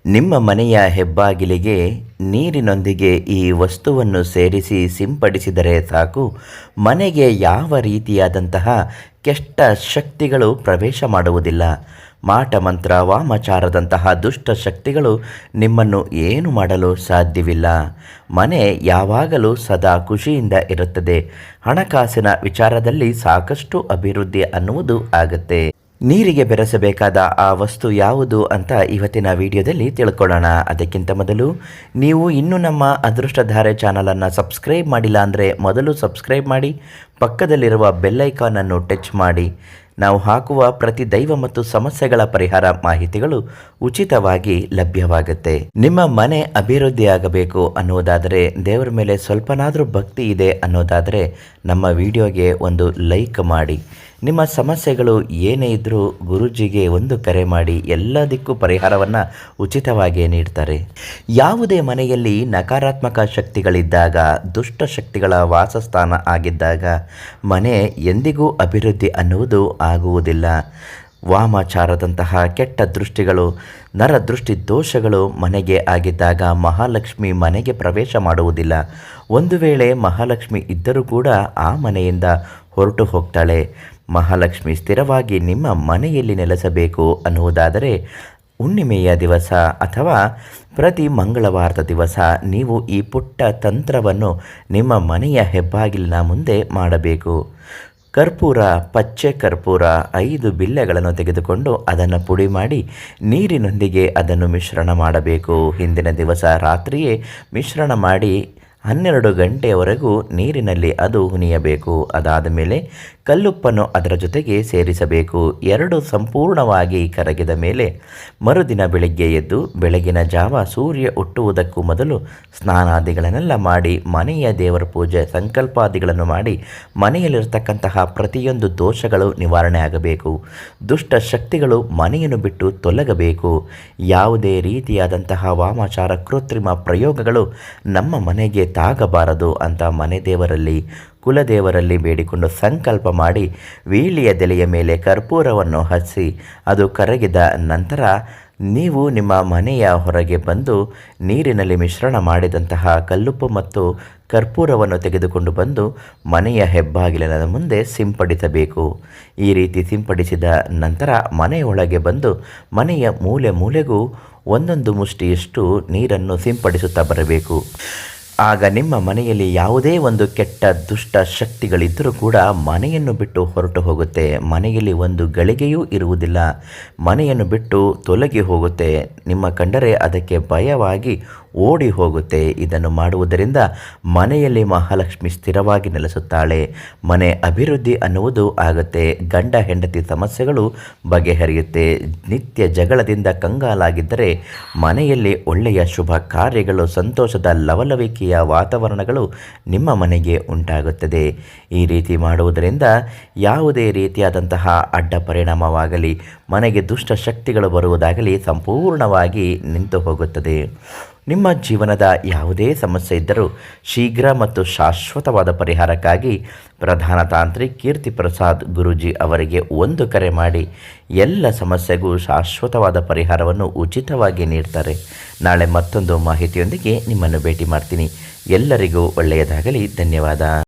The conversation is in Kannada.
ನಿಮ್ಮ ಮನೆಯ ಹೆಬ್ಬಾಗಿಲಿಗೆ ನೀರಿನೊಂದಿಗೆ ಈ ವಸ್ತುವನ್ನು ಸೇರಿಸಿ ಸಿಂಪಡಿಸಿದರೆ ಸಾಕು. ಮನೆಗೆ ಯಾವ ರೀತಿಯಾದಂತಹ ಕೆಟ್ಟ ಶಕ್ತಿಗಳು ಪ್ರವೇಶ ಮಾಡುವುದಿಲ್ಲ. ಮಾಟಮಂತ್ರ, ವಾಮಾಚಾರದಂತಹ ದುಷ್ಟ ಶಕ್ತಿಗಳು ನಿಮ್ಮನ್ನು ಏನು ಮಾಡಲು ಸಾಧ್ಯವಿಲ್ಲ. ಮನೆ ಯಾವಾಗಲೂ ಸದಾ ಖುಷಿಯಿಂದ ಇರುತ್ತದೆ. ಹಣಕಾಸಿನ ವಿಚಾರದಲ್ಲಿ ಸಾಕಷ್ಟು ಅಭಿವೃದ್ಧಿ ಅನ್ನುವುದು ಆಗುತ್ತೆ. ನೀರಿಗೆ ಬೆರೆಸಬೇಕಾದ ಆ ವಸ್ತು ಯಾವುದು ಅಂತ ಇವತ್ತಿನ ವಿಡಿಯೋದಲ್ಲಿ ತಿಳ್ಕೊಳ್ಳೋಣ. ಅದಕ್ಕಿಂತ ಮೊದಲು ನೀವು ಇನ್ನೂ ನಮ್ಮ ಅದೃಷ್ಟಧಾರೆ ಚಾನಲನ್ನು ಸಬ್ಸ್ಕ್ರೈಬ್ ಮಾಡಿಲ್ಲ ಅಂದರೆ ಮೊದಲು ಸಬ್ಸ್ಕ್ರೈಬ್ ಮಾಡಿ, ಪಕ್ಕದಲ್ಲಿರುವ ಬೆಲ್ಲೈಕಾನನ್ನು ಟಚ್ ಮಾಡಿ. ನಾವು ಹಾಕುವ ಪ್ರತಿ ದೈವ ಮತ್ತು ಸಮಸ್ಯೆಗಳ ಪರಿಹಾರ ಮಾಹಿತಿಗಳು ಉಚಿತವಾಗಿ ಲಭ್ಯವಾಗುತ್ತೆ. ನಿಮ್ಮ ಮನೆ ಅಭಿವೃದ್ಧಿಯಾಗಬೇಕು ಅನ್ನೋದಾದರೆ, ದೇವರ ಮೇಲೆ ಸ್ವಲ್ಪನಾದರೂ ಭಕ್ತಿ ಇದೆ ಅನ್ನೋದಾದರೆ ನಮ್ಮ ವಿಡಿಯೋಗೆ ಒಂದು ಲೈಕ್ ಮಾಡಿ. ನಿಮ್ಮ ಸಮಸ್ಯೆಗಳು ಏನೇ ಇದ್ದರೂ ಗುರೂಜಿಗೆ ಒಂದು ಕರೆ ಮಾಡಿ, ಎಲ್ಲದಕ್ಕೂ ಪರಿಹಾರವನ್ನು ಉಚಿತವಾಗಿಯೇ ನೀಡ್ತಾರೆ. ಯಾವುದೇ ಮನೆಯಲ್ಲಿ ನಕಾರಾತ್ಮಕ ಶಕ್ತಿಗಳಿದ್ದಾಗ, ದುಷ್ಟ ಶಕ್ತಿಗಳ ವಾಸಸ್ಥಾನ ಆಗಿದ್ದಾಗ ಮನೆ ಎಂದಿಗೂ ಅಭಿವೃದ್ಧಿ ಅನ್ನುವುದು ಆಗುವುದಿಲ್ಲ. ವಾಮಾಚಾರದಂತಹ ಕೆಟ್ಟ ದೃಷ್ಟಿಗಳು, ನರದೃಷ್ಟಿ ದೋಷಗಳು ಮನೆಗೆ ಆಗಿದ್ದಾಗ ಮಹಾಲಕ್ಷ್ಮಿ ಮನೆಗೆ ಪ್ರವೇಶ ಮಾಡುವುದಿಲ್ಲ. ಒಂದು ವೇಳೆ ಮಹಾಲಕ್ಷ್ಮಿ ಇದ್ದರೂ ಕೂಡ ಆ ಮನೆಯಿಂದ ಹೊರಟು ಹೋಗ್ತಾಳೆ. ಮಹಾಲಕ್ಷ್ಮಿ ಸ್ಥಿರವಾಗಿ ನಿಮ್ಮ ಮನೆಯಲ್ಲಿ ನೆಲೆಸಬೇಕು ಅನ್ನುವುದಾದರೆ ಹುಣ್ಣಿಮೆಯ ದಿವಸ ಅಥವಾ ಪ್ರತಿ ಮಂಗಳವಾರದ ದಿವಸ ನೀವು ಈ ಪುಟ್ಟ ತಂತ್ರವನ್ನು ನಿಮ್ಮ ಮನೆಯ ಹೆಬ್ಬಾಗಿಲಿನ ಮುಂದೆ ಮಾಡಬೇಕು. ಕರ್ಪೂರ, ಪಚ್ಚೆ ಕರ್ಪೂರ 5 ಬಿಲ್ಲೆಗಳನ್ನು ತೆಗೆದುಕೊಂಡು ಅದನ್ನು ಪುಡಿ ಮಾಡಿ ನೀರಿನೊಂದಿಗೆ ಅದನ್ನು ಮಿಶ್ರಣ ಮಾಡಬೇಕು. ಹಿಂದಿನ ದಿವಸ ರಾತ್ರಿಯೇ ಮಿಶ್ರಣ ಮಾಡಿ 12 ಗಂಟೆಯವರೆಗೂ ನೀರಿನಲ್ಲಿ ಅದು ಹುನಿಯಬೇಕು. ಅದಾದ ಮೇಲೆ ಕಲ್ಲುಪ್ಪನ್ನು ಅದರ ಜೊತೆಗೆ ಸೇರಿಸಬೇಕು. 2 ಸಂಪೂರ್ಣವಾಗಿ ಕರಗಿದ ಮೇಲೆ ಮರುದಿನ ಬೆಳಗ್ಗೆ ಎದ್ದು ಬೆಳಗಿನ ಜಾವ ಸೂರ್ಯ ಹುಟ್ಟುವುದಕ್ಕೂ ಮೊದಲು ಸ್ನಾನಾದಿಗಳನ್ನೆಲ್ಲ ಮಾಡಿ ಮನೆಯ ದೇವರ ಪೂಜೆ ಸಂಕಲ್ಪಾದಿಗಳನ್ನು ಮಾಡಿ ಮನೆಯಲ್ಲಿರತಕ್ಕಂತಹ ಪ್ರತಿಯೊಂದು ದೋಷಗಳು ನಿವಾರಣೆ ಆಗಬೇಕು. ದುಷ್ಟ ಶಕ್ತಿಗಳು ಮನೆಯನ್ನು ಬಿಟ್ಟು ತೊಲಗಬೇಕು. ಯಾವುದೇ ರೀತಿಯಾದಂತಹ ವಾಮಾಚಾರ ಕೃತ್ರಿಮ ಪ್ರಯೋಗಗಳು ನಮ್ಮ ಮನೆಗೆ ತಾಗಬಾರದು ಅಂತ ಮನೆ ದೇವರಲ್ಲಿ, ಕುಲದೇವರಲ್ಲಿ ಬೇಡಿಕೊಂಡು ಸಂಕಲ್ಪ ಮಾಡಿ ವೀಳ್ಯದ ಎಲೆಯ ಮೇಲೆ ಕರ್ಪೂರವನ್ನು ಹಚ್ಚಿ ಅದು ಕರಗಿದ ನಂತರ ನೀವು ನಿಮ್ಮ ಮನೆಯ ಹೊರಗೆ ಬಂದು ನೀರಿನಲ್ಲಿ ಮಿಶ್ರಣ ಮಾಡಿದಂತಹ ಕಲ್ಲುಪ್ಪು ಮತ್ತು ಕರ್ಪೂರವನ್ನು ತೆಗೆದುಕೊಂಡು ಬಂದು ಮನೆಯ ಹೆಬ್ಬಾಗಿಲಿನ ಮುಂದೆ ಸಿಂಪಡಿಸಬೇಕು. ಈ ರೀತಿ ಸಿಂಪಡಿಸಿದ ನಂತರ ಮನೆಯೊಳಗೆ ಬಂದು ಮನೆಯ ಮೂಲೆ ಮೂಲೆಗೂ ಒಂದೊಂದು ಮುಷ್ಟಿಯಷ್ಟು ನೀರನ್ನು ಸಿಂಪಡಿಸುತ್ತಾ ಬರಬೇಕು. ಆಗ ನಿಮ್ಮ ಮನೆಯಲ್ಲಿ ಯಾವುದೇ ಒಂದು ಕೆಟ್ಟ ದುಷ್ಟ ಶಕ್ತಿಗಳಿದ್ದರೂ ಕೂಡ ಮನೆಯನ್ನು ಬಿಟ್ಟು ಹೊರಟು ಹೋಗುತ್ತೆ. ಮನೆಯಲ್ಲಿ ಒಂದು ಗಳಿಗೆಯೂ ಇರುವುದಿಲ್ಲ. ಮನೆಯನ್ನು ಬಿಟ್ಟು ತೊಲಗಿ ಹೋಗುತ್ತೆ. ನಿಮ್ಮ ಕಂಡರೆ ಅದಕ್ಕೆ ಭಯವಾಗಿ ಓಡಿ ಹೋಗುತ್ತೆ. ಇದನ್ನು ಮಾಡುವುದರಿಂದ ಮನೆಯಲ್ಲಿ ಮಹಾಲಕ್ಷ್ಮಿ ಸ್ಥಿರವಾಗಿ ನೆಲೆಸುತ್ತಾಳೆ. ಮನೆ ಅಭಿವೃದ್ಧಿ ಅನ್ನುವುದು ಆಗುತ್ತೆ. ಗಂಡ ಹೆಂಡತಿ ಸಮಸ್ಯೆಗಳು ಬಗೆಹರಿಯುತ್ತೆ. ನಿತ್ಯ ಜಗಳದಿಂದ ಕಂಗಾಲಾಗಿದ್ದರೆ ಮನೆಯಲ್ಲಿ ಒಳ್ಳೆಯ ಶುಭ ಕಾರ್ಯಗಳು, ಸಂತೋಷದ ಲವಲವಿಕೆಯ ವಾತಾವರಣಗಳು ನಿಮ್ಮ ಮನೆಗೆ ಉಂಟಾಗುತ್ತದೆ. ಈ ರೀತಿ ಮಾಡುವುದರಿಂದ ಯಾವುದೇ ರೀತಿಯಾದಂತಹ ಅಡ್ಡ ಪರಿಣಾಮವಾಗಲಿ, ಮನೆಗೆ ದುಷ್ಟ ಶಕ್ತಿಗಳು ಬರುವುದಾಗಲಿ ಸಂಪೂರ್ಣವಾಗಿ ನಿಂತು ಹೋಗುತ್ತದೆ. ನಿಮ್ಮ ಜೀವನದ ಯಾವುದೇ ಸಮಸ್ಯೆ ಇದ್ದರೂ ಶೀಘ್ರ ಮತ್ತು ಶಾಶ್ವತವಾದ ಪರಿಹಾರಕ್ಕಾಗಿ ಪ್ರಧಾನ ತಾಂತ್ರಿಕ್ ಕೀರ್ತಿ ಪ್ರಸಾದ್ ಗುರೂಜಿ ಅವರಿಗೆ ಒಂದು ಕರೆ ಮಾಡಿ ಎಲ್ಲ ಸಮಸ್ಯೆಗೂ ಶಾಶ್ವತವಾದ ಪರಿಹಾರವನ್ನು ಉಚಿತವಾಗಿ ನೀಡ್ತಾರೆ. ನಾಳೆ ಮತ್ತೊಂದು ಮಾಹಿತಿಯೊಂದಿಗೆ ನಿಮ್ಮನ್ನು ಭೇಟಿ ಮಾಡ್ತೀನಿ. ಎಲ್ಲರಿಗೂ ಒಳ್ಳೆಯದಾಗಲಿ. ಧನ್ಯವಾದ.